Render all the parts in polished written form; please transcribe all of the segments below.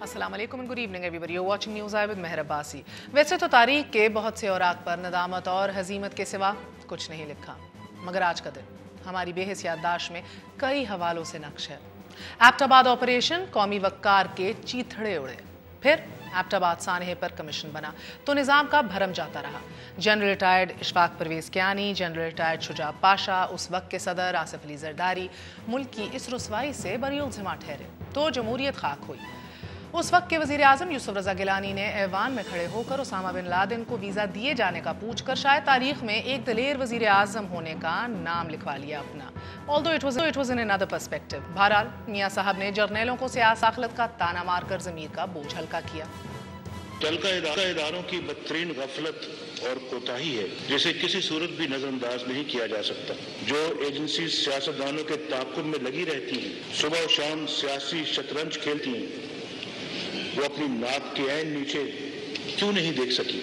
अस्सलाम वालेकुम and good evening everybody, you watching news I with Mehar Abbasi. वैसे तो तारीख के बहुत से औराक पर नदामत और हजीमत के सिवा कुछ नहीं लिखा, मगर आज का दिन हमारी बेहिस याददाश्त में कई हवालों से नक्श है। एबटाबाद ऑपरेशन कौमी वक़्कार के चीथड़े उड़े, फिर एबटाबाद सानहे पर कमीशन बना तो निज़ाम का भरम जाता रहा। General retired Ishfaq Parvez Kayani, general retired Shuja Pasha, उस वक्त के सदर आसिफ अली जरदारी मुल्क की इस रुसवाई से बरीउल ज़िम्मा ठहरे तो जमहूरियत खाक हुई। उस वक्त के वज़ीर आज़म यूसुफ रज़ा गिलानी ने ऐवान में खड़े होकर उसामा बिन लादेन को वीज़ा दिए जाने का पूछकर शायद तारीख में एक दलेर वज़ीर आज़म होने का नाम लिखवा लिया अपना। Although it was in another perspective. बहरहाल मियाँ साहब ने जर्नैलों को सियासत का ताना मारकर ज़मीर का बोझ हल्का किया। तलका इदारों की बदतरीन गफलत और कोताही है जिसे किसी सूरत भी नजरअंदाज नहीं किया जा सकता। जो एजेंसी सियासतदानों के ताक़ुब में लगी रहती हैं, सुबह शाम सियासी शतरंज खेलती हैं, वो अपनी नाक के ऐन नीचे क्यों नहीं देख सकी?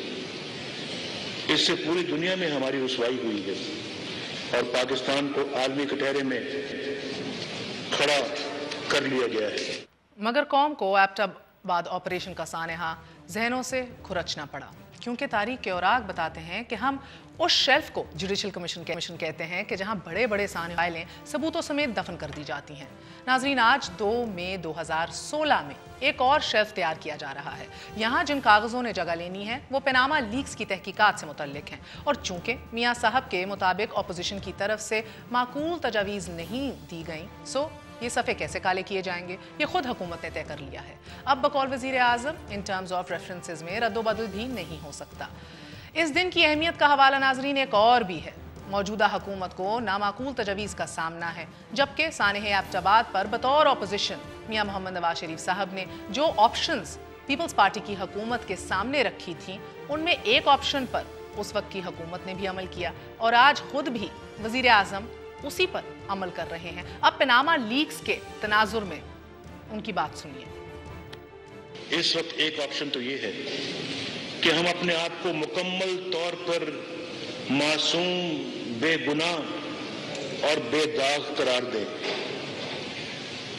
इससे पूरी दुनिया में हमारी रुसवाई हुई है और पाकिस्तान को आलमी कटहरे में खड़ा कर लिया गया है। मगर कौम को एबटाबाद ऑपरेशन का सानहा जहनों से खुरचना पड़ा, क्योंकि तारीख के औराक बताते हैं कि हम उस शेल्फ को जुडिशल कमीशन कहते हैं कि जहां बड़े बड़े फाइलें सबूतों समेत दफन कर दी जाती हैं। नाजरीन, आज 2 मई 2016 में एक और शेल्फ तैयार किया जा रहा है। यहाँ जिन कागज़ों ने जगह लेनी है वो पनामा लीक्स की तहकीकात से मुतल्लिक हैं, और चूंकि मियाँ साहब के मुताबिक अपोजिशन की तरफ से माकूल तजावीज़ नहीं दी गई, सो ये सफ़े कैसे काले किए जाएंगे ये खुद हुकूमत ने तय कर लिया है। अब बकौल वज़ीर आज़म इन टर्म्स ऑफ रेफरेंसेस में रद्दोबदल भी नहीं हो सकता। इस दिन की अहमियत का हवाला नाजरीन एक और भी है। मौजूदा हुकूमत को नामाकूल तजवीज़ का सामना है, जबकि सानहे एबटाबाद पर बतौर अपोजिशन मियाँ मोहम्मद नवाज शरीफ साहब ने जो ऑप्शंस पीपल्स पार्टी की हुकूमत के सामने रखी थी, उनमें एक ऑप्शन पर उस वक्त की हुकूमत ने भी अमल किया और आज खुद भी वज़ीर आज़म उसी पर अमल कर रहे हैं। अब पनामा लीक्स के तनाजुर में उनकी बात सुनिए। इस वक्त एक ऑप्शन तो ये है कि हम अपने आप को मुकम्मल तौर पर मासूम, बेगुनाह और बेदाग करार दें,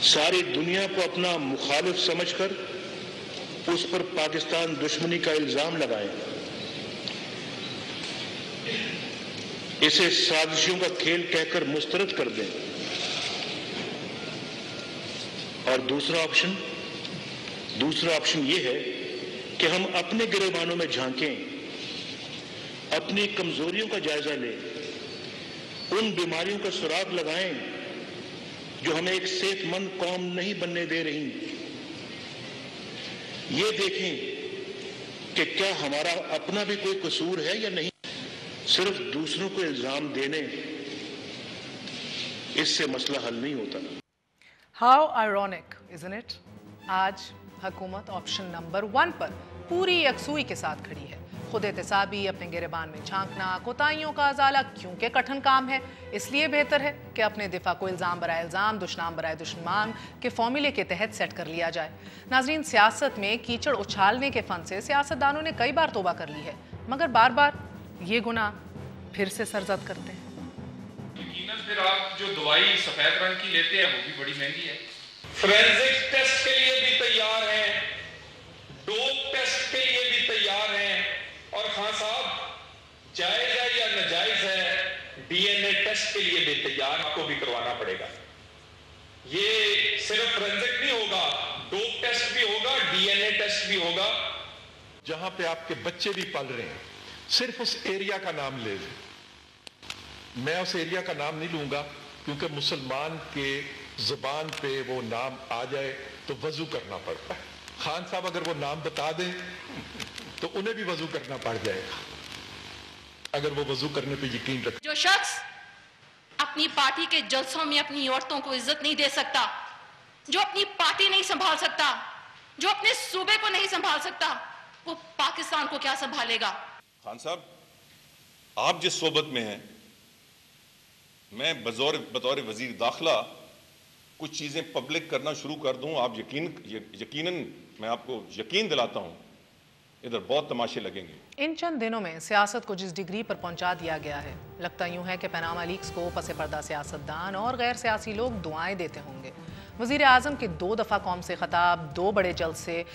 सारी दुनिया को अपना मुखालिफ समझकर उस पर पाकिस्तान दुश्मनी का इल्जाम लगाएं, इसे साजिशों का खेल कहकर मुस्तरद कर दें। और दूसरा ऑप्शन ये है कि हम अपने गिरेबानों में झांकें, अपनी कमजोरियों का जायजा लें, उन बीमारियों का सुराग लगाएं जो हमें एक सेहतमंद कौम नहीं बनने दे रही। ये देखें कि क्या हमारा अपना भी कोई कसूर है या नहीं। सिर्फ दूसरों को इल्जाम देने इससे मसला हल नहीं होता। How ironic isn't it? आज हुकूमत ऑप्शन नंबर 1 पर पूरी यकसुई के साथ खड़ी है। खुद एहतसाबी, अपने गिरेबान में झांकना, कोताहियों का अजाला क्योंकि कठिन काम है, इसलिए बेहतर है कि अपने दिफा को इल्ज़ाम बराए इल्ज़ाम, दुश्मन बराए दुश्मन के फॉर्मूले के तहत सेट कर लिया जाए। नाजरीन, सियासत में कीचड़ उछालने के फन से सियासतदानों ने कई बार तौबा कर ली है, मगर बार बार ये गुनाह फिर से सरजद करते हैं। यकीनन फिर आप जो दवाई सफेद रंग की लेते हैं वो भी बड़ी महंगी है। फोरेंसिक टेस्ट के लिए भी तैयार हैं, डोप टेस्ट के लिए भी तैयार हैं, और खान साहब जायज है या नाजायज है, डीएनए टेस्ट के लिए भी तैयार, आपको भी करवाना पड़ेगा। ये सिर्फ फोरेंसिक नहीं होगा, डोप टेस्ट भी होगा, डीएनए टेस्ट भी होगा। जहां पे आपके बच्चे भी पल रहे हैं, सिर्फ उस एरिया का नाम ले लें। मैं उस एरिया का नाम नहीं लूंगा, क्योंकि मुसलमान के जुबान पे वो नाम आ जाए तो वजू करना पड़ता है। खान साहब अगर वो नाम बता दें तो उन्हें भी वजू करना पड़ जाएगा, अगर वो वजू करने पे यकीन रखें। जो शख्स अपनी पार्टी के जलसों में अपनी औरतों को इज्जत नहीं दे सकता, जो अपनी पार्टी नहीं संभाल सकता, जो अपने सूबे को नहीं संभाल सकता, वो पाकिस्तान को क्या संभालेगा? खान साहब, आप जिस सोबत में हैं, मैं बतौर वजीर दाखिला कुछ चीजें पब्लिक करना शुरू कर दूं, आप यकीनन मैं आपको यकीन दिलाता हूं इधर बहुत तमाशे लगेंगे। इन चंद दिनों में सियासत को जिस डिग्री पर पहुंचा दिया गया है, लगता यूं है कि पनामा लीक्स को पसे पर्दा सियासतदान और गैर सियासी लोग दुआएं देते होंगे। वज़ीर आज़म के 2 दफ़ा कौम से खिताब, 2 बड़े जलसे,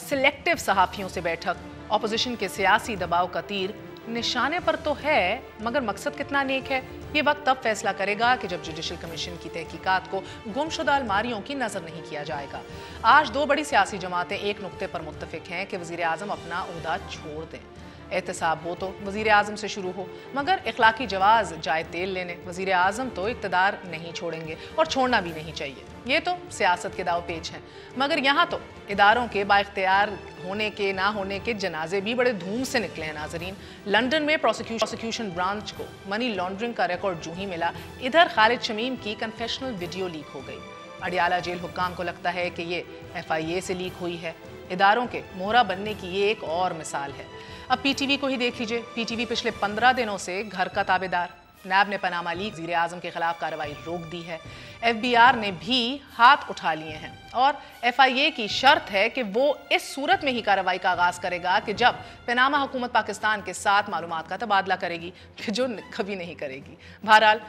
सिलेक्टिव सहाफ़ियों से बैठक, अपोजिशन के सियासी दबाव का तीर निशाने पर तो है, मगर मकसद कितना नेक है ये वक्त तब फैसला करेगा कि जब जुडिशल कमीशन की तहकीकात को गुमशुदा अलमारियों की नज़र नहीं किया जाएगा। आज 2 बड़ी सियासी जमातें एक नुक्ते पर मुत्तफिक हैं कि वज़ीर आज़म अपना ओहदा छोड़ दें। एहतसाब हो तो वज़ीर आज़म से शुरू हो, मगर इखलाकी जवाज़ जाए तेल लेने वज़ीर आज़म तो इक़्तिदार नहीं छोड़ेंगे और छोड़ना भी नहीं चाहिए। ये तो सियासत के दाव पेच हैं, मगर यहाँ तो इदारों के बाइख्तियार होने के ना होने के जनाजे भी बड़े धूम से निकले हैं। नाजरीन, लंदन में प्रोसिक्यूशन ब्रांच को मनी लॉन्ड्रिंग का रिकॉर्ड जूं ही मिला, इधर खालिद शमीम की कन्फेशनल वीडियो लीक हो गई। अडियाला जेल हुक्काम को लगता है कि ये FIA से लीक हुई है। इदारों के मोहरा बनने की ये एक और मिसाल है। अब PTV को ही देख लीजिए। PTV पिछले 15 दिनों से घर का ताबेदार। नैब ने पनामा लीक वज़ीर आज़म के खिलाफ कार्रवाई रोक दी है। FBR ने भी हाथ उठा लिए हैं और FIA की शर्त है कि वो इस सूरत में ही कार्रवाई का आगाज करेगा कि जब पनामा हुकूमत पाकिस्तान के साथ मालूमात का तबादला करेगी, जो कभी नहीं करेगी। बहरहाल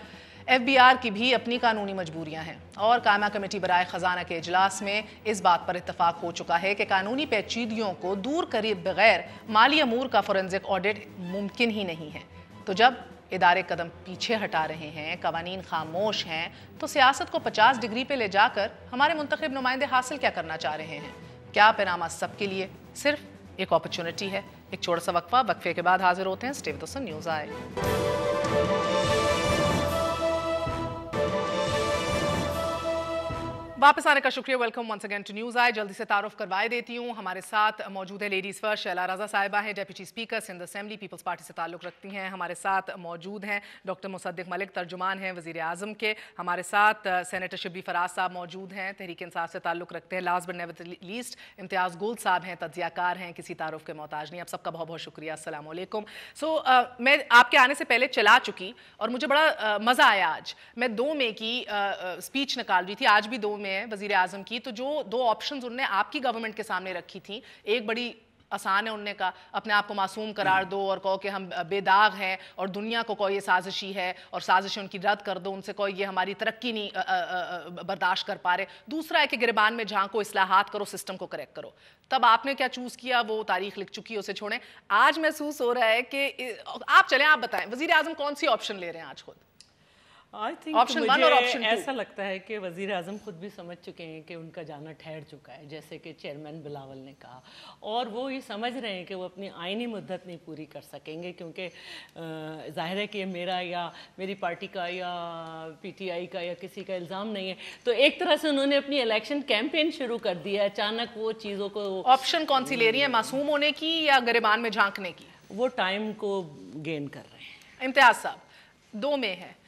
FBR की भी अपनी कानूनी मजबूरियां हैं और कायमा कमेटी बराए खजाना के इजलास में इस बात पर इत्तफाक हो चुका है कि कानूनी पेचीदगियों को दूर करे बगैर माली अमूर का फोरेंसिक ऑडिट मुमकिन ही नहीं है। तो जब इदारे कदम पीछे हटा रहे हैं, कवानीन खामोश हैं, तो सियासत को 50 डिग्री पे ले जाकर हमारे मुंतखब नुमाइंदे हासिल क्या करना चाह रहे हैं? क्या पनामा सबके लिए सिर्फ एक अपॉर्चुनिटी है? एक छोटा सा वक्फा, वक्फे के बाद हाजिर होते हैं। Stay with us on News आए। वापस आने का शुक्रिया। Welcome once again to News आए। जल्दी से तारुफ करवाए देती हूँ। हमारे साथ मौजूद है लेडीज़ फर्स्ट शैला रज़ा साहिबा हैं, deputy speaker Sindh assembly, People's Party से ताल्लुक़ रखती हैं। हमारे साथ मौजूद हैं डॉक्टर मुसद्दिक मलिक, तर्जुमान हैं वज़ीर आज़म के। हमारे साथ सेनेटर शिबली फराज साहब मौजूद हैं, तहरीक इंसाफ से ताल्लुक़ रखते हैं। लास्ट बट नेवर लीस्ट इम्तियाज़ गुल साहब हैं, तज्ज़ियाकार हैं, किसी तारुफ के मोहताज नहीं। आप सबका बहुत बहुत शुक्रिया। अस्सलाम वालेकुम। मैं आपके आने से पहले चला चुकी और मुझे बड़ा मज़ा आया। आज मैं 2 मई की स्पीच निकाल रही थी, आज भी 2 मई है वज़ीर आज़म की। तो जो 2 ऑप्शंस उन्होंने आपकी गवर्नमेंट के सामने रखी थी, एक बड़ी आसान है, उनने कहा अपने आप को मासूम करार दो और कहो कि हम बेदाग हैं और दुनिया को कहो ये साजिशी है और साजिशें उनकी रद्द कर दो, उनसे कहो ये हमारी तरक्की नहीं बर्दाश्त कर पा रहे। दूसरा है कि गिरबान में झांको, इस्लाहात करो, सिस्टम को करेक्ट करो। तब आपने क्या चूज़ किया वो तारीख लिख चुकी है, उसे छोड़ें। आज महसूस हो रहा है कि आप चलें, आप बताएं वज़ीर आज़म कौन सी ऑप्शन ले रहे हैं आज खुद? आई थिंक ऑप्शन 1 और ऑप्शन 2 ऐसा लगता है कि वज़ीर आज़म खुद भी समझ चुके हैं कि उनका जाना ठहर चुका है, जैसे कि चेयरमैन बिलावल ने कहा, और वो ये समझ रहे हैं कि वो अपनी आइनी मुद्दत नहीं पूरी कर सकेंगे, क्योंकि जाहिर है कि ये मेरा या मेरी पार्टी का या PTI का या किसी का इल्ज़ाम नहीं है। तो एक तरह से उन्होंने अपनी इलेक्शन कैंपेन शुरू कर दिया है। अचानक वो चीज़ों को ऑप्शन कौन सी ले रही है, मासूम होने की या गिरबान में झांकने की? वो टाइम को गेन कर रहे हैं। इम्तियाज साहब 2 मई है,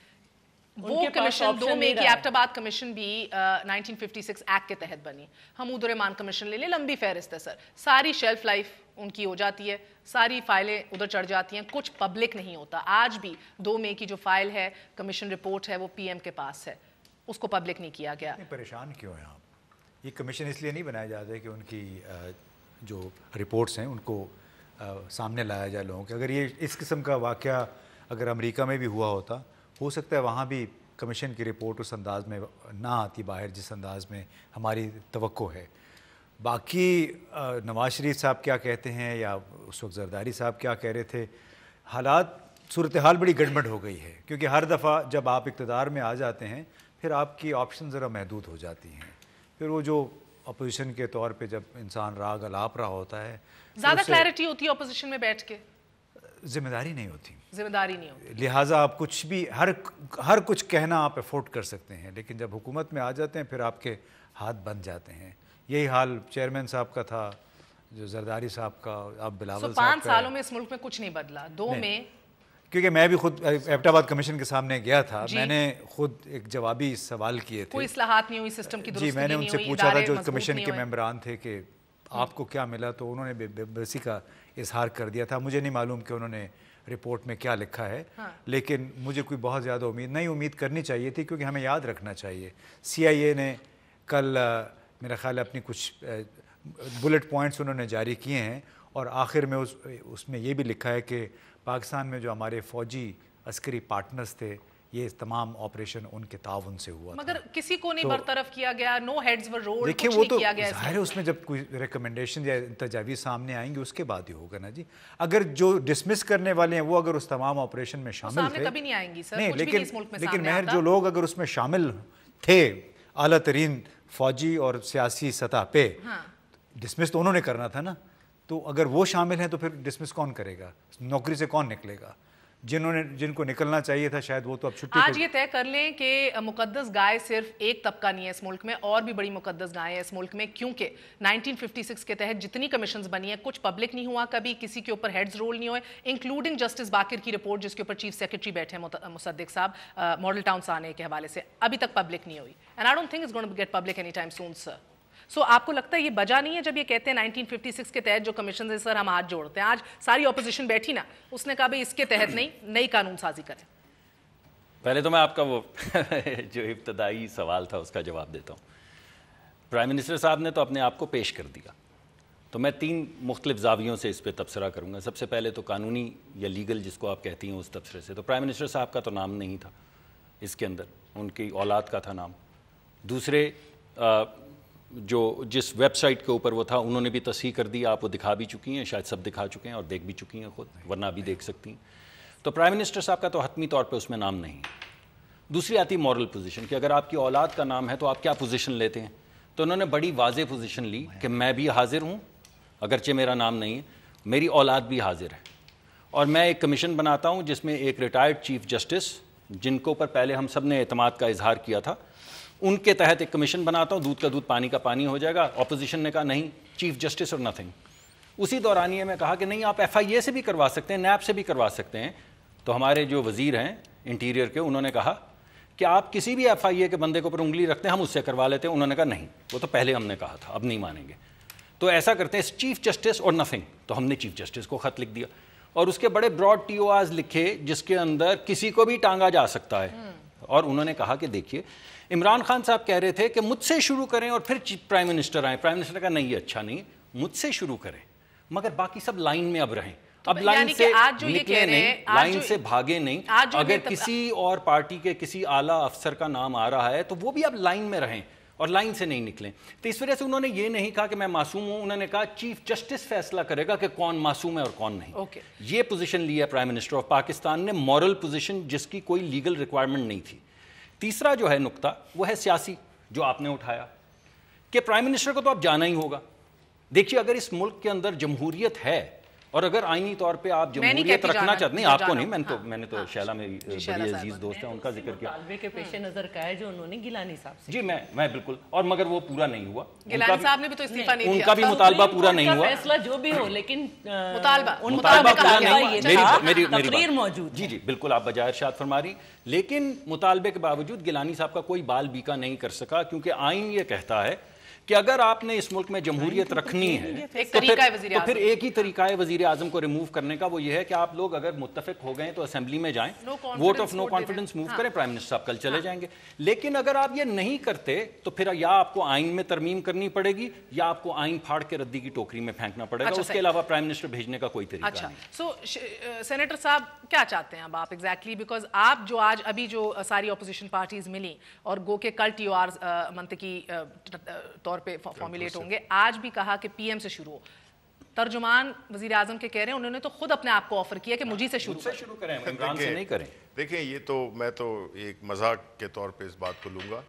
वो कमीशन 2 मई की एबटाबाद कमीशन भी 1956 एक्ट के तहत बनी। हमूद रहमान कमीशन ले ले, लंबी फहरिस्त है सर, सारी शेल्फ लाइफ उनकी हो जाती है, सारी फाइलें उधर चढ़ जाती हैं, कुछ पब्लिक नहीं होता। आज भी 2 मई की जो फाइल है, कमीशन रिपोर्ट है, वो PM के पास है, उसको पब्लिक नहीं किया गया। परेशान क्यों हैं आप? ये कमीशन इसलिए नहीं बनाया जाता है कि उनकी जो रिपोर्ट्स हैं उनको सामने लाया जाए लोगों के। अगर ये इस किस्म का वाक़या अगर अमेरिका में भी हुआ होता, हो सकता है वहाँ भी कमीशन की रिपोर्ट उस अंदाज़ में ना आती बाहर जिस अंदाज़ में हमारी तवक्को है। बाकी नवाज शरीफ साहब क्या कहते हैं या उस वक्त जरदारी साहब क्या कह रहे थे, हालात सूरत हाल बड़ी गड़बड़ हो गई है, क्योंकि हर दफ़ा जब आप इक़्तिदार में आ जाते हैं फिर आपकी ऑप्शन ज़रा महदूद हो जाती हैं। फिर वो जो अपोजिशन के तौर पे जब इंसान राग अलाप रहा होता है, ज़्यादा क्लैरिटी होती है अपोजिशन में बैठ के, जिम्मेदारी नहीं होती, जिम्मेदारी नहीं होती, लिहाजा आप कुछ भी हर कुछ कहना आप अफोर्ड कर सकते हैं, लेकिन जब हुकूमत में आ जाते हैं फिर आपके हाथ बंद जाते हैं। यही हाल चेयरमैन साहब का था, जो जरदारी साहब का, अब बिलावल साहब का। 5 सालों में इस मुल्क में कुछ नहीं बदला। 2 मई, क्योंकि मैं भी खुद एबटाबाद कमीशन के सामने गया था, मैंने खुद एक जवाबी सवाल किए थे। कोई इस्लाहात नहीं हुई, सिस्टम की दुरुस्ती जी, मैंने नहीं उनसे हुई, पूछा था जो इदारे कमीशन मजबूत के नहीं हुए। मेंबरान थे कि आपको क्या मिला, तो उन्होंने बेबसी का इजहार कर दिया था। मुझे नहीं मालूम कि उन्होंने रिपोर्ट में क्या लिखा है, लेकिन मुझे कोई बहुत ज़्यादा उम्मीद करनी चाहिए थी, क्योंकि हमें याद रखना चाहिए CIA ने कल मेरा ख्याल अपनी कुछ बुलेट पॉइंट्स उन्होंने जारी किए हैं, और आखिर में उसमें ये भी लिखा है कि पाकिस्तान में जो हमारे फ़ौजी अस्करी पार्टनर्स थे یہ تمام آپریشن ان کے تعاون سے ہوا. مگر کسی کو نہیں برطرف کیا گیا, نو ہیڈز ور رولڈ, دیکھیں کچھ وہ نہیں تو کیا گیا. ظاہر ہے اس میں جب کوئی ریکمنڈیشن یا تجاویز سامنے آئیں گے اس کے بعد ہی ہوگا نا جی. اگر جو ڈسمس کرنے والے ہیں وہ اگر اس تمام آپریشن میں شامل تھے, کبھی نہیں آئیں گی سر, نہیں لیکن مہر جو لوگ اگر اس میں شامل تھے اعلیٰ ترین فوجی اور سیاسی سطح پہ, ڈسمس تو انہوں نے کرنا تھا نا, تو اگر وہ شامل ہیں تو پھر ڈسمس کون کرے گا, نوکری سے کون نکلے گا؟ جن کو نکلنا چاہیے تھا شاید وہ تو اب چھٹی. آج یہ طے کر لیں کہ مقدس گائے صرف ایک طبقہ نہیں ہے اس ملک میں, اور بھی بڑی مقدس گائے ہیں اس ملک میں, کیونکہ 1956 کے تحت جتنی کمیشنز بنی ہیں کچھ پبلک نہیں ہوا کبھی, کسی کے اوپر ہیڈز رول نہیں ہوئے, انکلوڈنگ جسٹس باقر کی رپورٹ جس کے اوپر چیف سیکرٹری بیٹھے ہیں مصدق صاحب ماڈل ٹاؤن سانے کے حوالے سے, ابھی تک پبلک نہیں ہوئی. And I don't think it's going to get public any time soon sir. So آپ کو لگتا ہے یہ وجہ نہیں ہے جب یہ کہتے ہیں 1956 کے تحت جو کمیشن ہے سر ہم آج جوڑتے ہیں, آج ساری اپوزیشن بیٹھی نا, اس نے کہا بھائی اس کے تحت نہیں, نئی قانون سازی کریں. پہلے تو میں آپ کا وہ جو ابتدائی سوال تھا اس کا جواب دیتا ہوں. پرائم منسٹر صاحب نے تو اپنے آپ کو پیش کر دیا, تو میں 3 مختلف زاویوں سے اس پہ تبصرہ کروں گا. سب سے پہلے تو قانونی یا لیگل جس کو آپ کہتی ہیں اس تبصرے سے, تو پرائم منسٹر صاحب کا تو نام نہیں تھا اس کے اندر, ان کی اولاد کا تھا نام. دوسرے جو جس ویب سائٹ کے اوپر وہ تھا انہوں نے بھی تصحیح کر دی, آپ وہ دکھا بھی چکی ہیں, شاید سب دکھا چکے ہیں اور دیکھ بھی چکی ہیں خود, ورنہ بھی دیکھ سکتی ہیں. تو پرائم منسٹر صاحب کا تو حتمی طور پہ اس میں نام نہیں. دوسری آتی مورل پوزیشن کہ اگر آپ کی اولاد کا نام ہے تو آپ کیا پوزیشن لیتے ہیں. تو انہوں نے بڑی واضح پوزیشن لی کہ میں بھی حاضر ہوں, اگرچہ میرا نام نہیں ہے, میری اولاد بھی حاضر ہے, اور میں ایک کمیشن بناتا ہوں جس میں ایک ریٹائرڈ چیف جسٹس جن کے اوپر پہلے ہم سب نے اعتماد کا اظہار کیا تھا, ان کے تحت ایک کمیشن بناتا ہوں, دودھ کا دودھ پانی کا پانی ہو جائے گا. اپوزیشن نے کہا نہیں, چیف جسٹس اور نتھنگ. اسی دورانیے میں کہا کہ نہیں, آپ ایف آئی اے سے بھی کروا سکتے ہیں, نیب سے بھی کروا سکتے ہیں. تو ہمارے جو وزیر ہیں انٹیریئر کے, انہوں نے کہا کہ آپ کسی بھی ایف آئی اے کے بندے کے اوپر انگلی رکھتے ہیں, ہم اس سے کروا لیتے ہیں. انہوں نے کہا نہیں, وہ تو پہلے ہم نے کہا تھا, اب نہیں مانیں گے. تو ایسا کرتے ہیں چیف جسٹس اور نتھنگ. تو ہم نے چیف جسٹس کو خط لکھ دیا اور اس کے بڑے براڈ ٹی او آرز لکھے جس کے اندر کسی کو بھی ٹانگا جا سکتا ہے. اور انہوں نے کہا کہ دیکھیے عمران خان صاحب کہہ رہے تھے کہ مجھ سے شروع کریں اور پھر پرائم منسٹر آئیں. پرائم منسٹر کا نہیں, یہ اچھا نہیں, مجھ سے شروع کریں مگر باقی سب لائن میں اب رہیں. اب لائن سے نکلے نہیں, لائن سے بھاگے نہیں. اگر کسی اور پارٹی کے کسی اعلیٰ افسر کا نام آ رہا ہے تو وہ بھی اب لائن میں رہیں اور لائن سے نہیں نکلیں. تو اس وجہ سے انہوں نے یہ نہیں کہا کہ میں معصوم ہوں, انہوں نے کہا چیف جسٹس فیصلہ کرے گا کہ کون معصوم ہے اور کون نہیں. یہ پوزیشن لی ہے پرائم منسٹر آف پاکستان نے, مورل پوزیشن جس کی کوئی لیگل ریکوائرمنٹ نہیں تھی. تیسرا جو ہے نقطہ وہ ہے سیاسی, جو آپ نے اٹھایا کہ پرائم منسٹر کو تو اب جانا ہی ہوگا. دیکھیے اگر اس ملک کے اندر جمہوریت ہے اور اگر آئینی طور پہ آپ جمہوریت رکھنا چاہتے ہیں, آپ کو نہیں, میں نے تو شیلا میری بڑی عزیز دوست ہے, ان کا ذکر کیا. مطالبے کے پیش نظر کا ہے جو انہوں نے گیلانی صاحب سے, جی میں بالکل, اور مگر وہ پورا نہیں ہوا. گیلانی صاحب نے بھی تو استعفیٰ نہیں دیا, ان کا بھی مطالبہ پورا نہیں ہوا. فیصلہ جو بھی ہو لیکن مطالبہ پورا نہیں ہوا. تقریر موجود, جی بالکل آپ بجائے ارشاد فرما رہی. لیکن مطالبے کے باوجود گیلانی صاحب کا کوئی بال بیکا نہیں کر سکا, کیونکہ آئین یہ کہتا ہے کہ اگر آپ نے اس ملک میں جمہوریت رکھنی ہے تو پھر ایک ہی طریقہ ہے وزیر اعظم کو ریموو کرنے کا, وہ یہ ہے کہ آپ لوگ اگر متفق ہو گئے تو اسمبلی میں جائیں, vote of no confidence move کریں, پرائم منسٹر صاحب کل چلے جائیں گے. لیکن اگر آپ یہ نہیں کرتے تو پھر یا آپ کو آئین میں ترمیم کرنی پڑے گی یا آپ کو آئین پھاڑ کے ردی کی ٹوکری میں پھینکنا پڑے گا. اس کے علاوہ پرائم منسٹر بھیجنے کا کوئی طریقہ نہیں. سو سینیٹر صاحب کیا چاہتے ہیں اب آپ ایگزیکٹلی, بیکاز آپ جو آج ابھی جو ساری اپوزیشن پارٹیز ملی اور گو کے کل ٹی او آر منطقی طور پہ فارمولیٹ ہوں گے, آج بھی کہا کہ پی ایم سے شروع ہو. ترجمان وزیر اعظم کے کہہ رہے ہیں انہوں نے تو خود اپنے آپ کو آفر کیا کہ مجھے سے شروع کریں, عمران سے نہیں کریں. دیکھیں یہ تو میں تو ایک مذاق کے طور پہ اس بات کو لوں گا.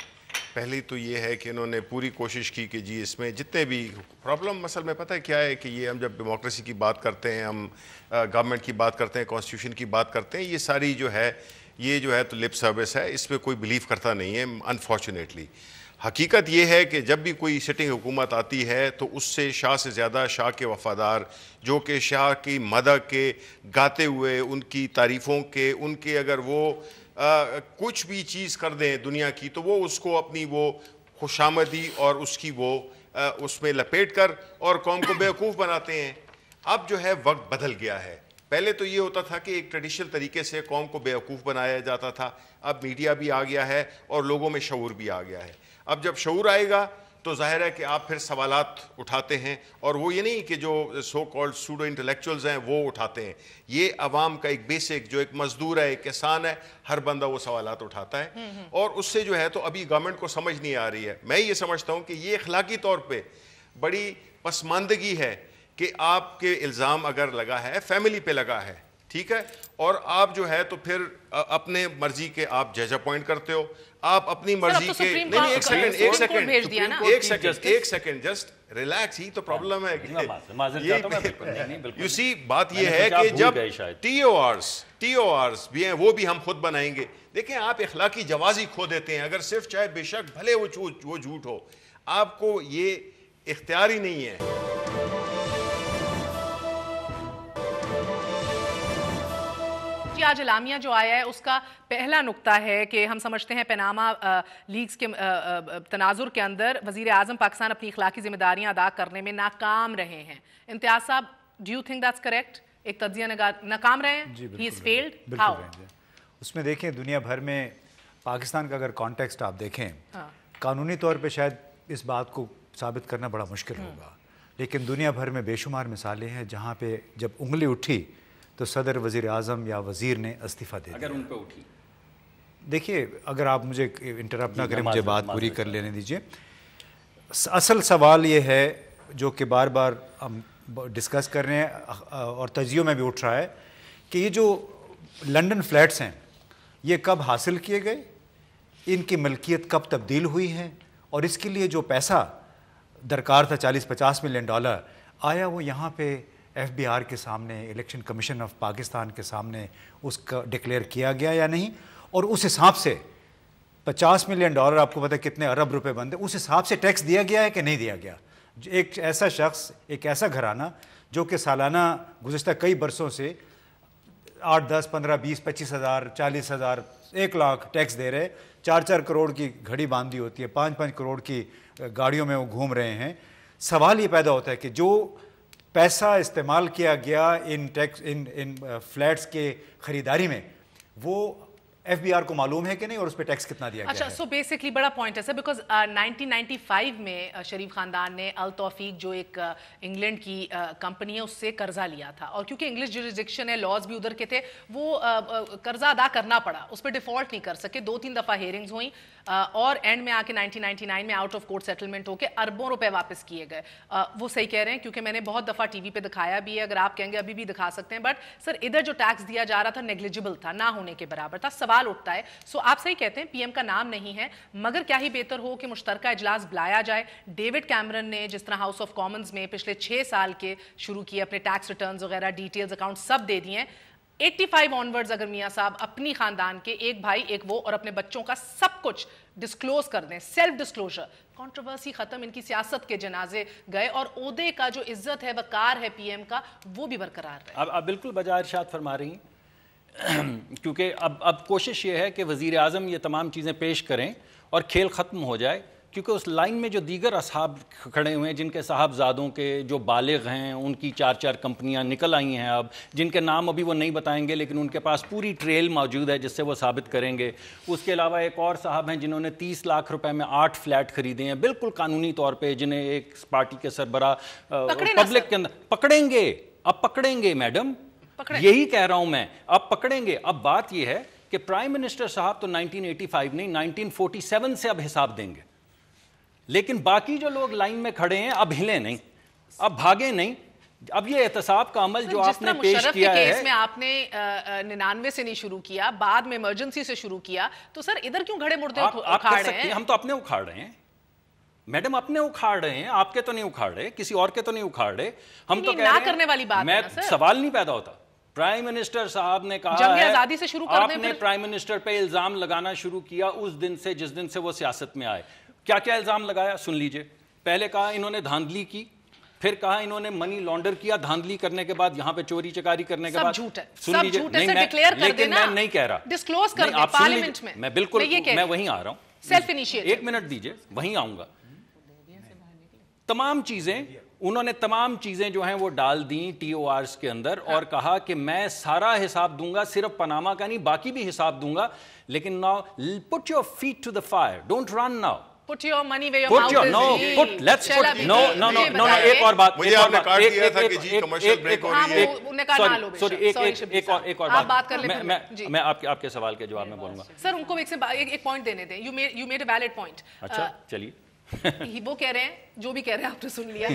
پہلی تو یہ ہے کہ انہوں نے پوری کوشش کی کہ جی اس میں جتنے بھی پرابلم اصل میں پتہ ہے کیا ہے کہ یہ ہم جب ڈیموکریسی کی بات کرتے ہیں, ہم گورنمنٹ کی بات کرتے ہیں, کانسٹیٹیوشن کی بات کرتے ہیں, یہ ساری جو ہے تو لپ سروس ہے, اس پہ کوئی بلیو کرتا نہیں ہے انفارچونیٹلی. حقیقت یہ ہے کہ جب بھی کوئی سٹنگ حکومت آتی ہے تو اس سے شاہ سے زیادہ شاہ کے وفادار, جو کہ شاہ کی مدح کے گاتے ہوئے, ان کی تعریفوں کے, ان کے اگر وہ کچھ بھی چیز کر دیں دنیا کی تو وہ اس کو اپنی وہ خوشامدی اور اس کی وہ اس میں لپیٹ کر اور قوم کو بیوقوف بناتے ہیں. اب جو ہے وقت بدل گیا ہے. پہلے تو یہ ہوتا تھا کہ ایک ٹریڈیشنل طریقے سے قوم کو بیوقوف بنایا جاتا تھا, اب میڈیا بھی آ گیا ہے اور لوگوں میں شعور بھی آ گیا ہے. اب جب شعور آئے گا تو ظاہر ہے کہ آپ پھر سوالات اٹھاتے ہیں, اور وہ یہ نہیں کہ جو سو کالڈ سوڈو انٹلیکچوئلز ہیں وہ اٹھاتے ہیں, یہ عوام کا ایک بیسک, جو ایک مزدور ہے, ایک کسان ہے, ہر بندہ وہ سوالات اٹھاتا ہے, اور اس سے جو ہے تو ابھی گورنمنٹ کو سمجھ نہیں آ رہی ہے. میں یہ سمجھتا ہوں کہ یہ اخلاقی طور پہ بڑی پسماندگی ہے کہ آپ کے الزام اگر لگا ہے, فیملی پہ لگا ہے, ٹھیک ہے, اور آپ جو ہے تو پھر اپنے مرضی کے آپ جج اپوائنٹ کرتے ہو, آپ اپنی مرضی کے, ایک سیکنڈ جسٹ ریلیکس, ہی تو پرابلم ہے. یو سی بات یہ ہے کہ جب ٹی او آرز بھی ہیں وہ بھی ہم خود بنائیں گے. دیکھیں آپ اخلاقی جوازی کھو دیتے ہیں, اگر صرف چاہے بے شک بھلے وہ جھوٹ ہو, آپ کو یہ اختیار ہی نہیں ہے. آج اعلامیہ جو آیا ہے اس کا پہلا نقطہ ہے کہ ہم سمجھتے ہیں پیناما لیکس کے تناظر کے اندر وزیر اعظم پاکستان اپنی اخلاقی ذمہ داریاں ادا کرنے میں ناکام رہے ہیں. امتیاز صاحب, do you think that's correct? ایک تجزیہ نگار ناکام رہے ہیں, ہی از فیلڈ. ہاؤ؟ اس میں دیکھیں دنیا بھر میں پاکستان کا اگر کانٹیکسٹ آپ دیکھیں, قانونی طور پہ شاید اس بات کو ثابت کرنا بڑا مشکل ہوگا, لیکن دنیا بھر میں بے شمار مثالیں ہیں جہاں پہ جب انگلی اٹھی تو صدر, وزیر اعظم یا وزیر نے استعفیٰ دے دیا. اگر ان پہ اٹھی, دیکھیے اگر آپ مجھے انٹرپٹ نہ کریں, مجھے بات پوری کر لینے دیجیے. اصل سوال یہ ہے جو کہ بار بار ہم ڈسکس کر رہے ہیں اور تجزیوں میں بھی اٹھ رہا ہے کہ یہ جو لنڈن فلیٹس ہیں یہ کب حاصل کیے گئے, ان کی ملکیت کب تبدیل ہوئی ہے, اور اس کے لیے جو پیسہ درکار تھا $40-50 ملین, آیا وہ یہاں پہ ایف بی آر کے سامنے, الیکشن کمیشن آف پاکستان کے سامنے اس کا ڈکلیئر کیا گیا یا نہیں, اور اس حساب سے $50 ملین آپ کو پتہ ہے کتنے ارب روپے بنتے, اس حساب سے ٹیکس دیا گیا ہے کہ نہیں دیا گیا. ایک ایسا شخص, ایک ایسا گھرانہ جو کہ سالانہ گزشتہ کئی برسوں سے 8, 10, 15, 20, 25 ہزار, 40 ہزار, 1 لاکھ ٹیکس دے رہے, 4 کروڑ کی گھڑی باندھی ہوتی ہے, 5 کروڑ کی گاڑیوں میں وہ گھوم رہے ہیں. سوال یہ پیدا ہوتا ہے کہ جو پیسہ استعمال کیا گیا ان فلیٹس کے خریداری میں, وہ ایف بی آر کو معلوم ہے کہ نہیں, اور اس پہ ٹیکس کتنا دیا گیا ہے. اچھا, سو بیسکلی بڑا پوائنٹ ہے سر, بیکاز 1995 میں شریف خاندان نے التوفیق جو ایک انگلینڈ کی کمپنی ہے اس سے قرضہ لیا تھا, اور کیونکہ انگلش جوریسڈکشن ہے, لاز بھی ادھر کے تھے, وہ قرضہ ادا کرنا پڑا, اس پہ ڈیفالٹ نہیں کر سکے. 2-3 دفعہ ہیئرنگز ہوئیں اور اینڈ میں آ کے 1999 میں آؤٹ آف کورٹ سیٹلمنٹ ہو کے اربوں روپے واپس کیے گئے. وہ صحیح کہہ رہے ہیں کیونکہ میں نے بہت دفعہ ٹی وی پہ دکھایا بھی ہے, اگر آپ کہیں گے ابھی بھی دکھا سکتے ہیں, بٹ سر ادھر جو ٹیکس دیا جا رہا تھا نیگلیجبل تھا, نہ ہونے کے برابر تھا. سوال اٹھتا ہے, سو آپ صحیح کہتے ہیں پی ایم کا نام نہیں ہے, مگر کیا ہی بہتر ہو کہ مشترکہ اجلاس بلایا جائے. ڈیوڈ کیمرن نے جس طرح ہاؤس آف کامنز میں پچھلے 6 سال کے شروع کیے, اپنے ٹیکس ریٹرنز وغیرہ, ڈیٹیلز, اکاؤنٹ سب دے دیے ہیں. 85 آنورڈز اگر میاں صاحب اپنی خاندان کے ایک بھائی ایک وہ اور اپنے بچوں کا سب کچھ ڈسکلوز کر دیں, سیلف ڈسکلوجر, کنٹروورسی ختم, ان کی سیاست کے جنازے گئے, اور عہدے کا جو عزت ہے, وقار ہے پی ایم کا, وہ بھی برقرار رہے. اب بالکل بجا ارشاد فرما رہی ہیں, کیونکہ اب کوشش یہ ہے کہ وزیر اعظم یہ تمام چیزیں پیش کریں اور کھیل ختم ہو جائے, کیونکہ اس لائن میں جو دیگر اصحاب کھڑے ہوئے ہیں جن کے صاحبزادوں کے جو بالغ ہیں, ان کی 4 کمپنیاں نکل آئی ہیں اب, جن کے نام ابھی وہ نہیں بتائیں گے لیکن ان کے پاس پوری ٹریل موجود ہے جس سے وہ ثابت کریں گے. اس کے علاوہ ایک اور صاحب ہیں جنہوں نے 30 لاکھ روپے میں 8 فلیٹ خریدے ہیں بالکل قانونی طور پہ, جنہیں ایک پارٹی کے سربراہ پبلک کے اندر پکڑیں گے. اب پکڑیں گے میڈم, یہی کہہ رہا ہوں میں, اب پکڑیں گے. اب بات یہ ہے کہ پرائم منسٹر صاحب تو 1985 نہیں 1947 سے اب حساب دیں گے, لیکن باقی جو لوگ لائن میں کھڑے ہیں اب ہلیں نہیں, اب بھاگیں نہیں. اب یہ احتساب کا عمل جو آپ نے پیش کیا ہے, کیس میں آپ نے 99 سے نہیں شروع کیا, بعد میں ایمرجنسی سے شروع کیا, تو سر ادھر کیوں گھڑے مردے اکھاڑ رہے ہیں؟ ہم تو اپنے اکھاڑ رہے ہیں میڈم, اپنے اکھاڑ رہے ہیں, آپ کے تو نہیں اکھاڑ رہے, کسی اور کے تو نہیں اکھاڑ رہے. ہم تو کہہ رہے ہیں کرنے والی بات میں سوال نہیں پیدا ہوتا. پرائم منسٹر صاحب نے کہا جنگ ہے, آزادی سے شروع کر دیں, آپ نے پرائم منسٹر پہ الزام لگانا شروع کیا اس دن سے جس دن سے وہ سیاست میں آئے. کیا کیا الزام لگایا سن لیجئے. پہلے کہا انہوں نے دھاندلی کی, پھر کہا انہوں نے منی لانڈر کیا, دھاندلی کرنے کے بعد یہاں پہ چوری چکاری کرنے کے بعد. سن لیجئے, لیکن میں نہیں کہہ رہا, ڈسکلوز کر دیں پارلیمنٹ میں. میں بالکل میں وہیں آ رہا ہوں, سیلف انیشیٹو. 1 منٹ دیجئے, وہیں آؤں گا. تمام چیزیں انہوں نے تمام چیزیں جو ہیں وہ ڈال دیں ٹی او آرز کے اندر, اور کہا کہ میں سارا حساب دوں گا, صرف پاناما کا نہیں باقی بھی حساب دوں گا. لیکن now put your feet to the fire, don't run now. Put your money where your mouth is. Let's put no एक और बात, मुझे आपने काट दिया था कि जी कमर्शियल ब्रेक हो रही है। उन्होंने कहा ना लो बेशक। एक और बात मैं आपके सवाल के जवाब में बोलूंगा। सर उनको एक पॉइंट देने दें। You made a valid point. अच्छा चलिए। वो कह रहे हैं जो भी कह रहे हैं आपने सुन लिया।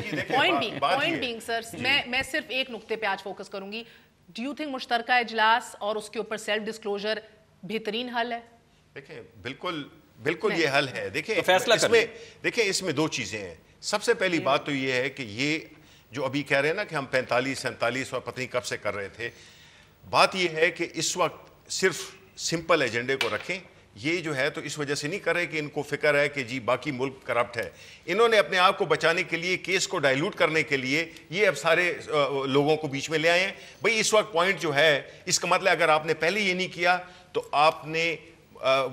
पॉइंट बीइंग सर मैं सिर्फ एक नुक्ते पे आज फोकस करूंगी। डू यू थिंक मुश्तरका इजलास और उसके ऊपर सेल्फ डिस्क्लोजर बेहतरीन हल है? देखिए बिल्कुल ये हल है। देखिए फैसला इसमें दो चीजें हैं। सबसे पहली बात तो ये है कि ये जो अभी कह रहे हैं ना कि हम 45-47 और पता नहीं कब से कर रहे थे, बात ये है कि इस वक्त सिर्फ सिंपल एजेंडे को रखें। ये जो है तो इस वजह से नहीं कर रहे कि इनको फिक्र है कि जी बाकी मुल्क करप्ट है। इन्होंने अपने आप को बचाने के लिए, केस को डाइल्यूट करने के लिए ये अब सारे लोगों को बीच में ले आए हैं। भाई इस वक्त पॉइंट जो है, इसका मतलब अगर आपने पहले ये नहीं किया तो आपने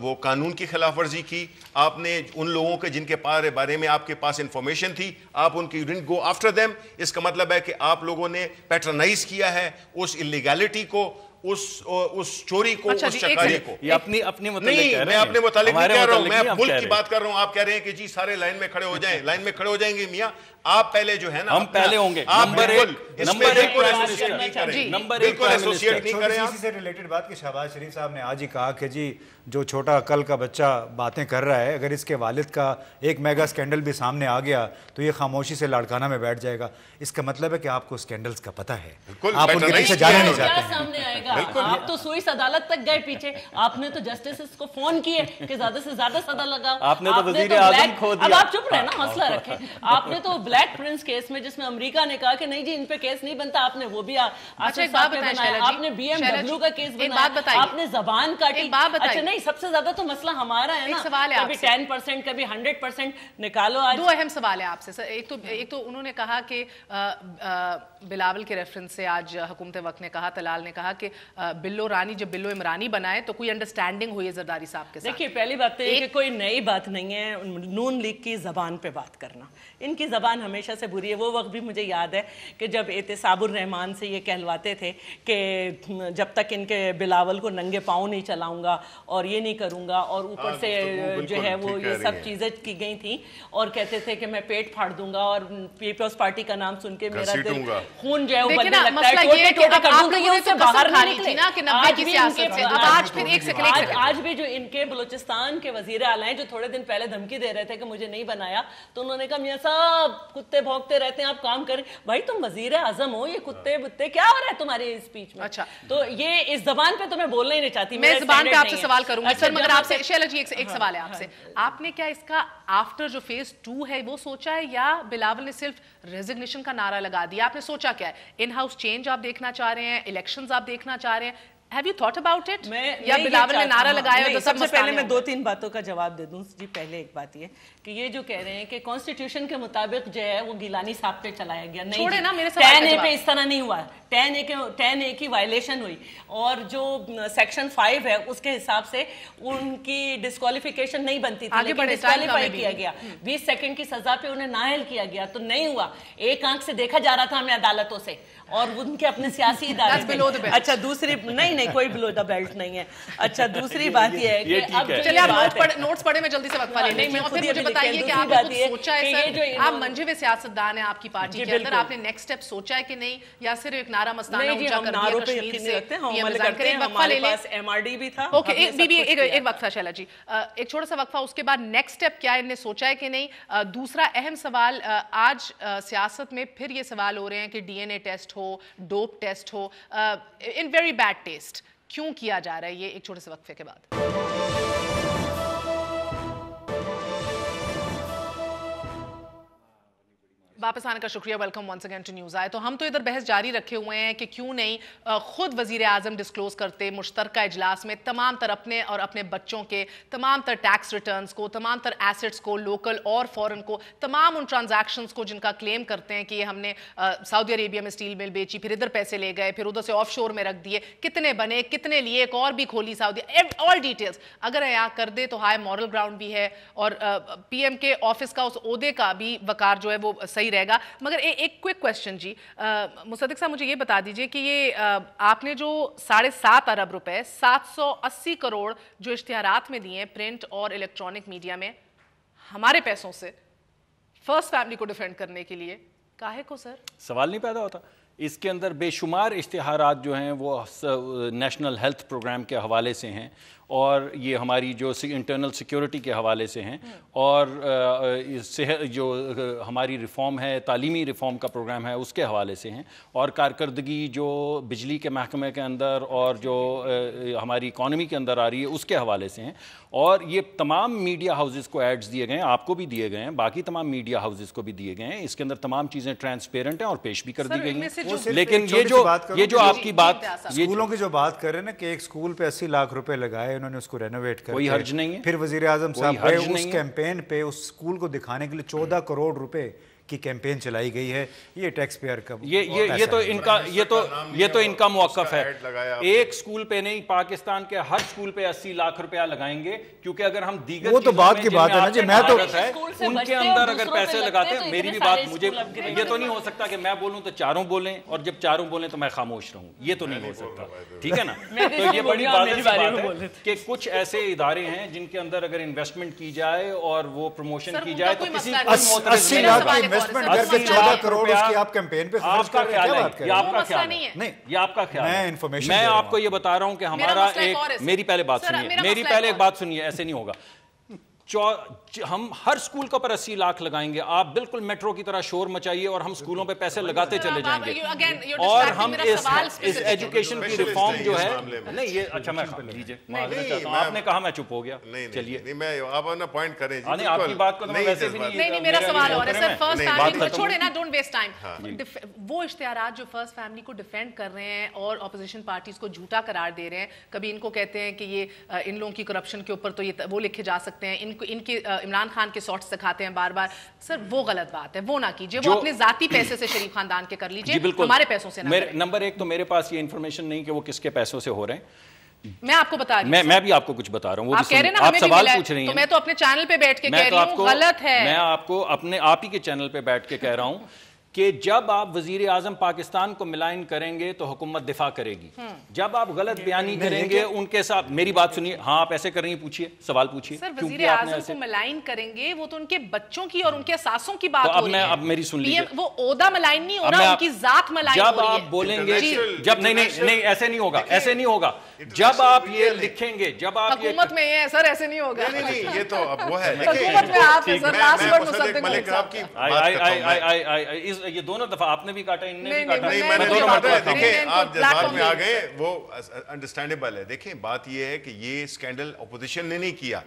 वो कानून की खिलाफ वर्जी की। आपने उन लोगों के जिनके बारे में आपके पास इंफॉर्मेशन थी, आप उनकी डिडंट गो आफ्टर देम। इसका मतलब है कि आप लोगों ने पैट्रनाइज किया है उस इलीगैलिटी को, उस चोरी को, उस चकारी को। ये अपनी नहीं, मैं अपने मुतालिक नहीं कह रहा हूं, मैं मुल्क की बात कर रहा हूं। आप कह रहे हैं कि जी सारे लाइन में खड़े हो जाएं, लाइन में खड़े हो जाएंगे। मियां आप पहले जो है ना, हम पहले होंगे। नंबर एक एसोसिएट नहीं करें। इसी से रिलेटेड बात कि शहबाज शरीफ साहब ने आज ही कहा कि जी जो छोटा कल का बच्चा बातें कर रहा है, अगर इसके वालिद का एक मेगा स्कैंडल भी सामने आ गया तो ये खामोशी से लाड़काना में बैठ जाएगा। इसका मतलब है कि आपको स्कैंडल्स का पता है, आप उनके पीछे जाना नहीं चाहते हैं। सामने आएगा, आप तो सुइस अदालत तक गए पीछे। आपने तो जस्टिस को फोन किए कि ज्यादा से ज्यादा सजा लगाओ। आपने तो वजीर आजम खो दिया। अब आप चुप रहे ना, हौसला रखें। आपने तो ब्लैक प्रिंस केस में, जिसमें अमेरिका ने कहा कि नहीं जी इन पे केस नहीं बनता, आपने वो भी आपने BMW का केस बनाया, आपने जबान काटी। अच्छा नहीं, सबसे ज्यादा तो मसला हमारा है ना, कभी 10% कभी 100% निकालो। आज दो अहम सवाल है आपसे सर। एक तो उन्होंने कहा कि बिलावल के रेफरेंस से आज हुकूमत वक्त ने कहा, तलाल ने कहा कि बिल्लो रानी जब बिल्लो इमरानी बनाए तो कोई अंडरस्टैंडिंग हुई है जरदारी साहब के साथ। देखिए पहली बात तो ये कि कोई नई बात नहीं है नून लीग की जबान पे बात करना। इनकी जबान हमेशा से बुरी है। वो वक्त भी मुझे याद है कि जब एहतसाबुर रहमान से ये कहलवाते थे कि जब तक इनके बिलावल को नंगे पाँव नहीं चलाऊंगा और ये नहीं करूंगा, और ऊपर से जो है वो ये सब चीजें की गई थी, और कहते थे कि मैं पेट फाड़ दूंगा और पीपल्स पार्टी का नाम सुन के मेरा दिल खून जो है वो बनने लगता है, टोटे-टोटे कर दूंगा। ये उससे बाहर नहीं निकले ना कि 90 की सियासत से। अब आज फिर एक सेकंड, आज भी जो इनके बलूचिस्तान के वजीर आला हैं जो थोड़े दिन पहले धमकी दे रहे थे कि मुझे नहीं बनाया, तो उन्होंने कहा मियां साहब कुत्ते भौंकते रहते हैं, आप काम करें। भाई तुम वजीर आजम हो, ये कुत्ते बुत्ते क्या हो रहा है तुम्हारे स्पीच में? अच्छा तो ये इस जबान पे तो मैं बोलना ही नहीं चाहती। मैं जबान पे आपसे सवाल करूंगी सर, मगर आपसे शैला जी एक सवाल है आपसे। आपने क्या इसका आफ्टर जो फेज 2 है वो सोचा है, या बिलावल ने सिर्फ रेजिग्नेशन का नारा लगा दिया? आपने सोचा क्या है? इन हाउस चेंज आप देखना चाह रहे हैं, इलेक्शंस आप देखना चाह रहे हैं? Have you thought about it? या बिलावल ने नारा लगाया? तो सबसे पहले मैं 2-3 बातों का जवाब दे दूं जी। पहले एक बात ये कि ये जो कह रहे हैं कि कॉन्स्टिट्यूशन के मुताबिक जो है वो गिलानी साहब पे चलाया गया, नहीं छोड़े ना मेरे सवाल का जवाब। 10A पे इस तरह नहीं हुआ, 10A की वायलेशन हुई, और जो सेक्शन 5 है उसके हिसाब से उनकी डिस्क्वालिफिकेशन नहीं बनती थी, लेकिन डिस्क्वालीफाई किया गया। 20 सेकंड की सजा पे उन्हें नाअहल किया गया, तो नहीं हुआ। एक आंख से देखा जा रहा था हमें अदालतों से, और उनके अपने सियासी इदारे। अच्छा दूसरी नहीं कोई बिलो द बेल्ट नहीं है। अच्छा दूसरी बात ये है कि अब चलिए आप नोट्स पढ़े, मैं जल्दी से वक्फा ले लेती हूं। मुझे बताइए कि आपने कुछ सोचा है सर? आप मंजे हुए सियासतदान हैं आपकी पार्टी के अंदर, आपने नेक्स्ट स्टेप सोचा है कि नहीं, या सिर्फ एक नारा मस्ताना ऊंचा कर दिया कश्मीर से? हमारे पास MRD भी था। ओके एक वक्फा शैला जी, एक छोटा सा वक्फा, उसके बाद नेक्स्ट स्टेप क्या इन्हें सोचा है कि नहीं? दूसरा अहम सवाल, आज सियासत में फिर ये सवाल हो रहे हैं कि DNA टेस्ट हो, डोप टेस्ट हो, इन वेरी बैड टेस्ट क्यों किया जा रहा है? ये एक छोटे से वक्फे के बाद। वापस आने का शुक्रिया, welcome once again to News आए। तो हम तो इधर बहस जारी रखे हुए हैं कि क्यों नहीं खुद वजीर आजम डिस्क्लोज करते मुश्तरका इजलास में तमाम तर अपने और अपने बच्चों के तमाम तर टैक्स रिटर्न्स को, तमाम तर एसेट्स को, लोकल और फॉरेन को, तमाम उन ट्रांजैक्शंस को जिनका क्लेम करते हैं कि हमने सऊदी अरेबिया में स्टील मिल बेची, फिर इधर पैसे ले गए, फिर उधर से ऑफ शोर में रख दिए, कितने बने, कितने लिए, एक और भी खोली सऊदी, ऑल डिटेल्स अगर यहाँ कर दे तो हाई मॉरल ग्राउंड भी है, और PM के ऑफिस का उस ओहदे का भी वकार जो है वो सही रहेगा। मगर एक क्विक क्वेश्चन जी, मुसद्दिक साहब मुझे ये बता दीजिए कि ये आपने जो 7.5 अरब रुपए 780 करोड़ जो इश्तिहारात में दिए प्रिंट और इलेक्ट्रॉनिक मीडिया में, हमारे पैसों से फर्स्ट फैमिली को डिफेंड करने के लिए, काहे को सर? सवाल नहीं पैदा होता। इसके अंदर बेशुमार इश्तिहारात जो हैं वो नेशनल हेल्थ प्रोग्राम के हवाले से हैं, और ये हमारी जो इंटरनल सिक्योरिटी के हवाले से हैं, और जो हमारी रिफ़ॉर्म है, तालीमी रिफ़ॉर्म का प्रोग्राम है, उसके हवाले से हैं, और कारकर्दगी जो बिजली के महकमे के अंदर और जो हमारी इकॉनमी के अंदर आ रही है उसके हवाले से हैं। और ये तमाम मीडिया हाउसेस को एड्स दिए गए हैं, आपको भी दिए गए हैं, बाकी तमाम मीडिया हाउसेस को भी दिए गए हैं। इसके अंदर तमाम चीज़ें ट्रांसपेरेंट हैं और पेश भी कर दी गई हैं। लेकिन ये जो आपकी बात, स्कूलों की जो बात कर रहे हैं ना कि एक स्कूल पे 80 लाख रुपए लगाए उन्होंने, उसको रेनोवेट कर, कोई हर्ज नहीं है। फिर वजीर आजम साहब गए उस कैंपेन पे, उस स्कूल को दिखाने के लिए 14 करोड़ रुपए की कैंपेन चलाई गई है। ये टैक्स पेयर का ये तो इनका मौक़िफ़ है। एक स्कूल पे नहीं, पाकिस्तान के हर स्कूल पे 80 लाख रुपया लगाएंगे, क्योंकि अगर हम दीगर वो तो बात की बात है ना जी, मैं तो उनके अंदर अगर पैसे लगाते हैं, मेरी भी बात, मुझे ये तो नहीं हो सकता कि मैं बोलूं तो चारों बोलें और जब चारों बोलें तो मैं खामोश रहूं, ये तो नहीं हो सकता, ठीक है ना। तो ये बड़ी बात है कि कुछ ऐसे इदारे हैं जिनके अंदर अगर इन्वेस्टमेंट की जाए और वो प्रमोशन की जाए तो किसी 80 लाख इन्वेस्टमेंट करके 14 करोड़ उसकी आप कैंपेन पे खर्च कर रहे हैं, क्या बात कर रहे हैं? ये आपका ख्याल है? नहीं, ये आपका ख्याल है। मैं आपको ये बता रहा हूं कि हमारा एक, मेरी पहले बात सुनिए, मेरी पहले एक बात सुनिए, ऐसे नहीं होगा। हम हर स्कूल के ऊपर 80 लाख लगाएंगे, आप बिल्कुल मेट्रो की तरह शोर मचाइए और हम स्कूलों पे पैसे लगाते चले जाएंगे, और हम इस एजुकेशन की रिफॉर्म जो है, नहीं ये अच्छा मैं लीजिए, आपने कहा मैं चुप हो गया, चलिए मैं आप ना पॉइंट करें जी, आपकी बात को तो मैं वैसे भी नहीं, मेरा सवाल और है सर, फर्स्ट फैमिली को छोड़े ना, डोंट वेस्ट टाइम। वो इश्तिहारात जो फर्स्ट फैमिली को डिफेंड कर रहे हैं और ऑपोजिशन पार्टीज को झूठा करार दे रहे हैं, कभी इनको कहते हैं कि ये इन लोगों की करप्शन के ऊपर तो ये वो लिखे जा सकते हैं, इनके इमरान खान के शॉट्स दिखाते हैं बार बार, सर वो गलत बात है, वो ना कीजिए, वो अपने जाती पैसे से शरीफ खानदान के कर लीजिए, हमारे पैसों से ना। नंबर एक तो मेरे पास ये इंफॉर्मेशन नहीं कि वो किसके पैसों से हो रहे हैं, मैं आपको बता रही हूं, मैं भी आपको कुछ बता रहा हूं, वो आप कह रहे हैं ना, आप सवाल पूछ रही हैं, तो मैं तो अपने चैनल पे बैठ के कह रही हूं गलत है। मैं आपको आप ही के चैनल पे बैठ के कह रहा हूं कि जब आप वजीर आजम पाकिस्तान को मिलाइन करेंगे तो हुकूमत दिफा करेगी, जब आप गलत बयानी करेंगे उनके साथ, मेरी बात सुनिए, हाँ आप ऐसे कर रही हैं, पूछिए, सवाल पूछिए। सर वजीर आजम को मिलाइन करेंगे, वो तो उनके बच्चों की और उनके सासों की बात हो रही है। अब मेरी सुन लीजिए, वो ओहदा मिलाइन नहीं हो रहा, उनकी जात मिलाइन हो रही है। जब आप बोलेंगे, जब नहीं ऐसे नहीं होगा, ऐसे नहीं होगा, जब आप ये लिखेंगे, जब आप हुकूमत में है सर, ऐसे नहीं होगा। नहीं ये तो अब वो है, हुकूमत में आप हैं sir, last word Mossadegh Malik साहब की बात, ये दोनों दफा आपने भी काटा, इनने भी काटा। नहीं मैंने नहीं काटा, देखिए आप जज्बात में आ गए, वो अंडरस्टैंडेबल है। देखिए बात ये है कि ये स्कैंडल अपोजिशन ने नहीं किया,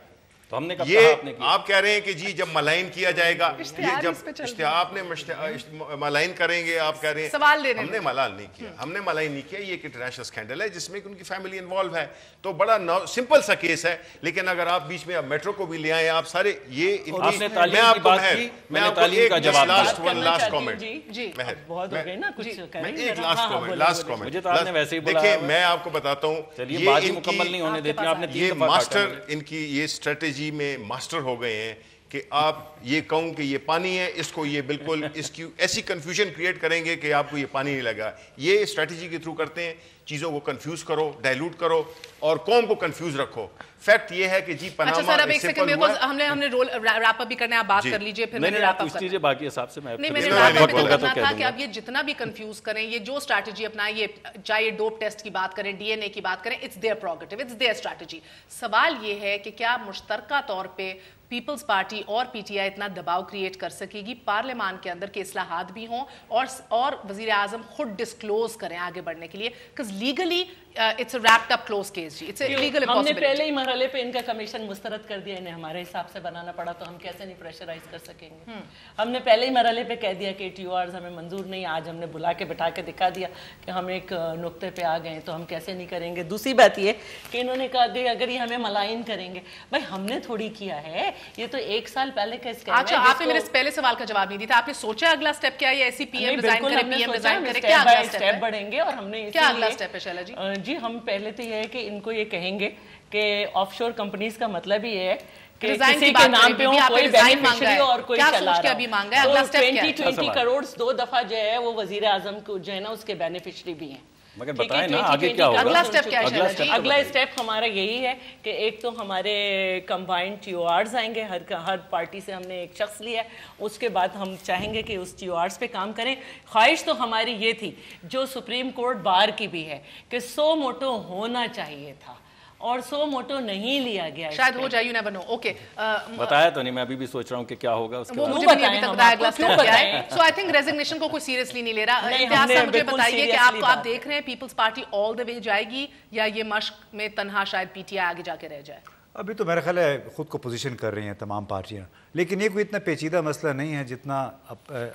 तो हमने कब ये कहा आपने किया? आप कह रहे हैं कि जी जब मलाइन किया जाएगा, ये जब आपने मलाइन करेंगे, आप कह रहे हैं सवाल दे रहे हैं, हमने मलाइन नहीं किया, हमने मलाइन नहीं किया, ये एक इंटरनेशनल स्कैंडल है जिसमें उनकी फैमिली इन्वॉल्व है, तो बड़ा सिंपल सा केस है। लेकिन अगर आप बीच में मेट्रो को भी ले आए, आप सारे ये मैं आपको लास्ट कमेंट, लास्ट कमेंट, देखिए मैं आपको बताता हूँ, ये मास्टर इनकी ये स्ट्रेटेजी में मास्टर हो गए हैं कि आप ये कहूं कि ये पानी है, इसको ये बिल्कुल इसकी ऐसी कंफ्यूजन क्रिएट करेंगे कि आपको ये पानी नहीं लगा। ये स्ट्रेटेजी के थ्रू करते हैं, चीज़ों को कंफ्यूज करो, डाइल्यूट करो और कौम को कंफ्यूज रखो। फैक्ट ये है कि जी पनामा, अच्छा सर अब एक सेकंड, मेरे को हमने रोल रैप अप भी करना है, आप बात कर लीजिए, फिर मैंने रैप अप करना है। बाकी हिसाब से मैं नहीं, मैंने रैप अप करना था कि अब ये जितना भी कंफ्यूज करें, ये जो स्ट्रैटेजी अपनाएं, ये चाहे ये डोप टेस्ट की बात करें, डीएनए की बात करें, it's their prerogative, it's their strategy. सवाल ये है कि क्या मुश्तरका तौर पे पीपल्स पार्टी और पीटीआई इतना दबाव क्रिएट कर सकेगी पार्लियामान के अंदर के इस्लाहात भी हों और वजीर आजम खुद डिस्क्लोज करें आगे बढ़ने के लिए, because legally it's a wrapped up close case जी, इट्स अ लीगल हमने पहले ही मरहले पे इनका कमीशन मुस्तरद कर दिया, इन्हें हमारे हिसाब से बनाना पड़ा, तो हम कैसे नहीं प्रेशराइज कर सकेंगे। हमने पहले ही मरहले पे कह दिया कि TORs हमें मंजूर नहीं, आज हमने बुला के बिठा के दिखा दिया कि हम एक नुक्ते पे आ गए, तो हम कैसे नहीं करेंगे। दूसरी बात ये कि इन्होंने कहा कि अगर ये हमें मलाइन करेंगे, भाई हमने थोड़ी किया है, ये तो 1 साल पहले का स्कैम है। अच्छा आपने मेरे पहले सवाल का जवाब नहीं दिया था, आपने सोचा अगला स्टेप क्या है, ऐसी PM रिजाइन करे, PM रिजाइन करे, क्या अगला स्टेप बढ़ेंगे, और हमने क्या अगला स्टेप है शैला जी? जी हम पहले तो ये है कि इनको ये कहेंगे कि ऑफशोर कंपनीज का मतलब ही है कि किसी के नाम पे हो कोई बेनिफिशियरी और कोई चला रहा है, अभी मांगा है, अगला स्टेप क्या है? 20 करोड़ 2 दफा जो है वो वजीर आजम को जो है ना उसके बेनिफिशियरी भी हैं। مگر بتائیں نا آگے کیا ہوگا. اگلا اسٹیپ کیا ہے؟ اگلا اسٹیپ ہمارا یہی ہے کہ ایک تو ہمارے کمبائنڈ ٹی او آرز آئیں گے, ہر پارٹی سے ہم نے ایک شخص لیا ہے, اس کے بعد ہم چاہیں گے کہ اس ٹی او آرز پہ کام کریں. خواہش تو ہماری یہ تھی جو سپریم کورٹ بار کی بھی ہے کہ سو موٹو ہونا چاہیے تھا اور سو موٹو نہیں لیا گیا, شاید ہو جائے, یو نیور نو. اوکے, بتایا تو نہیں, میں ابھی بھی سوچ رہا ہوں کہ کیا ہوگا اس کے وہ بعد. مجھے بھی نہیں ابھی تک بتایا اگلا اسٹیپ کیا ہے. سو آئی تھنک ریزگنیشن کو کوئی سیریسلی نہیں لے رہا. امتیاز صاحب مجھے بتائیے کہ آپ دیکھ رہے ہیں پیپلز پارٹی آل دا وے جائے گی یا یہ مشق میں تنہا شاید پی ٹی آئی آگے جا کے رہ جائے؟ ابھی تو میرا خیال ہے خود کو پوزیشن کر رہی ہیں تمام پارٹیاں, لیکن یہ کوئی اتنا پیچیدہ مسئلہ نہیں ہے جتنا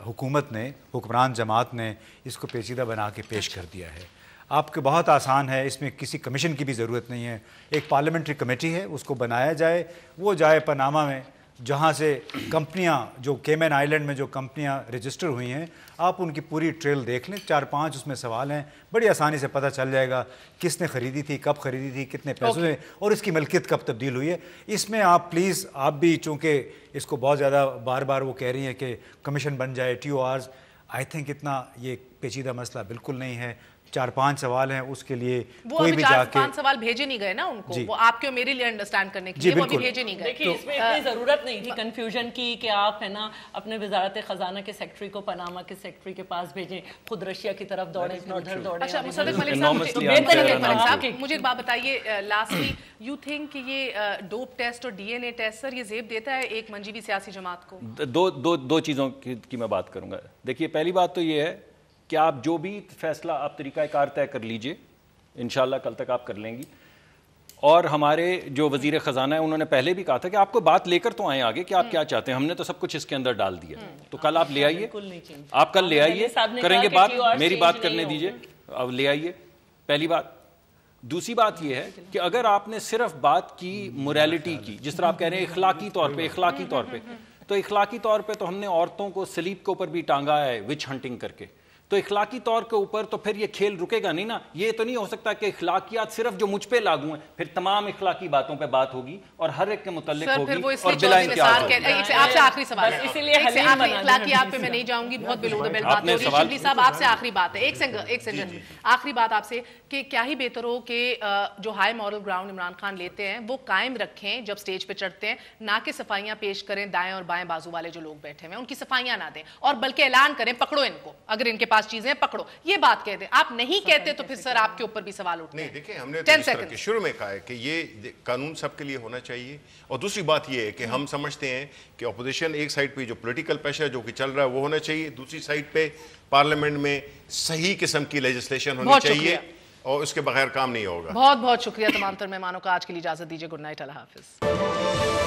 حکومت نے, حکمران جماعت نے اس کو پیچیدہ بنا کے پیش کر دیا ہے. آپ کے بہت آسان ہے, اس میں کسی کمیشن کی بھی ضرورت نہیں ہے. ایک پارلیمنٹری کمیٹی ہے, اس کو بنایا جائے, وہ جائے پاناما میں جہاں سے کمپنیاں, جو کیمن آئیلینڈ میں جو کمپنیاں رجسٹر ہوئی ہیں, آپ ان کی پوری ٹریل دیکھ لیں. 4-5 اس میں سوال ہیں, بڑی آسانی سے پتہ چل جائے گا کس نے خریدی تھی, کب خریدی تھی, کتنے پیسوں میں, اور اس کی ملکیت کب تبدیل ہوئی ہے. اس میں آپ پلیز, آپ بھی چونکہ اس کو بہت زیادہ بار بار وہ کہہ رہی ہیں کہ کمیشن بن جائے, ٹی او آرز, آئی تھنک اتنا یہ پیچیدہ مسئلہ بالکل نہیں ہے. 4-5 سوال ہیں, اس کے لیے کوئی بھی جا کے 4-5 سوال بھیجے نہیں گئے نا ان کو, وہ آپ کے میرے لیے انڈرسٹینڈ کرنے کے لیے وہ ابھی بھیجے نہیں گئے. دیکھیے اس میں اتنی ضرورت نہیں تھی کنفیوژن کی کہ آپ ہے نا اپنے وزارت خزانہ کے سیکرٹری کو پاناما کے سیکرٹری کے پاس بھیجیں, خود رشیا کی طرف دوڑیں, ادھر دوڑیں. اچھا مصدق ملک صاحب مجھے ایک بات بتائیے لاسٹلی, یو تھنک کہ یہ ڈوپ ٹیسٹ اور ڈی این اے ٹیسٹ سر یہ زیب دیتا ہے ایک منجیوی سیاسی جماعت کو؟ دو چیزوں کی میں بات کروں گا. دیکھیے پہلی بات تو یہ ہے کہ آپ جو بھی فیصلہ آپ طریقہ کار طے کر لیجئے, انشاءاللہ کل تک آپ کر لیں گی. اور ہمارے جو وزیر خزانہ ہیں انہوں نے پہلے بھی کہا تھا کہ آپ کو بات لے کر تو آئیں آگے کہ آپ کیا چاہتے ہیں, ہم نے تو سب کچھ اس کے اندر ڈال دیا. تو کل آپ لے آئیے, آپ کل لے آئیے, کریں گے بات, میری بات کرنے دیجئے, اب لے آئیے. پہلی بات. دوسری بات یہ ہے کہ اگر آپ نے صرف بات کی موریلٹی کی, جس طرح آپ کہہ رہے ہیں اخلاقی طور پہ, تو اخلاقی طور پہ تو ہم نے عورتوں کو سلیب کے اوپر بھی ٹانگا ہے وچ ہنٹنگ کر کے. تو اخلاقی طور کے اوپر تو پھر یہ کھیل رکے گا نہیں نا. یہ تو نہیں ہو سکتا کہ اخلاقیات صرف جو مجھ پہ لاگو ہیں, پھر تمام اخلاقی باتوں پہ بات ہوگی اور ہر ایک کے متعلق ہوگی اور بلا امتیاز ہوگی. آپ سے آخری سوال ہے, اسی لیے اخلاقیات پہ میں نہیں جاؤں گی, بہت بلو دبل بات ہو رہی ہے. شبلی صاحب آپ سے آخری بات ہے, ایک سیکنڈ آخری بات آپ سے, کہ کیا ہی بہتر ہو کہ جو high moral ground Imran Khan لیتے ہیں وہ قائم رکھیں جب سٹیج پہ چڑھتے ہیں, نہ کہ صفائیاں پیش کریں دائیں اور بائیں بازو والے جو لوگ بیٹھے ہیں ان کی صفائیاں نہ دیں, اور بلکہ اعلان کریں پکڑو ان کو, اگر ان کے پاس چیزیں پکڑو, یہ بات کہہ دیں. آپ نہیں کہتے تو پھر سر آپ کے اوپر بھی سوال اٹھتے ہیں. نہیں دیکھیں, ہم نے تو اس طرح کے شروع میں کہا ہے کہ یہ قانون سب کے لیے ہونا چاہیے. اور دوسری بات یہ ہے کہ ہم سمجھتے ہیں کہ اپوزیشن ایک سائڈ پہ جو پولیٹیکل پریشر جو کہ چل رہا ہے وہ ہونا چاہیے, دوسری سائڈ پہ پارلیمنٹ میں صحیح قسم کی لیجسلیشن ہونی چاہیے, اور اس کے بغیر کام نہیں ہوگا. بہت بہت شکریہ تمام تر مہمانوں کا. آج کے لیے اجازت دیجیے. گڈ نائٹ, اللہ حافظ.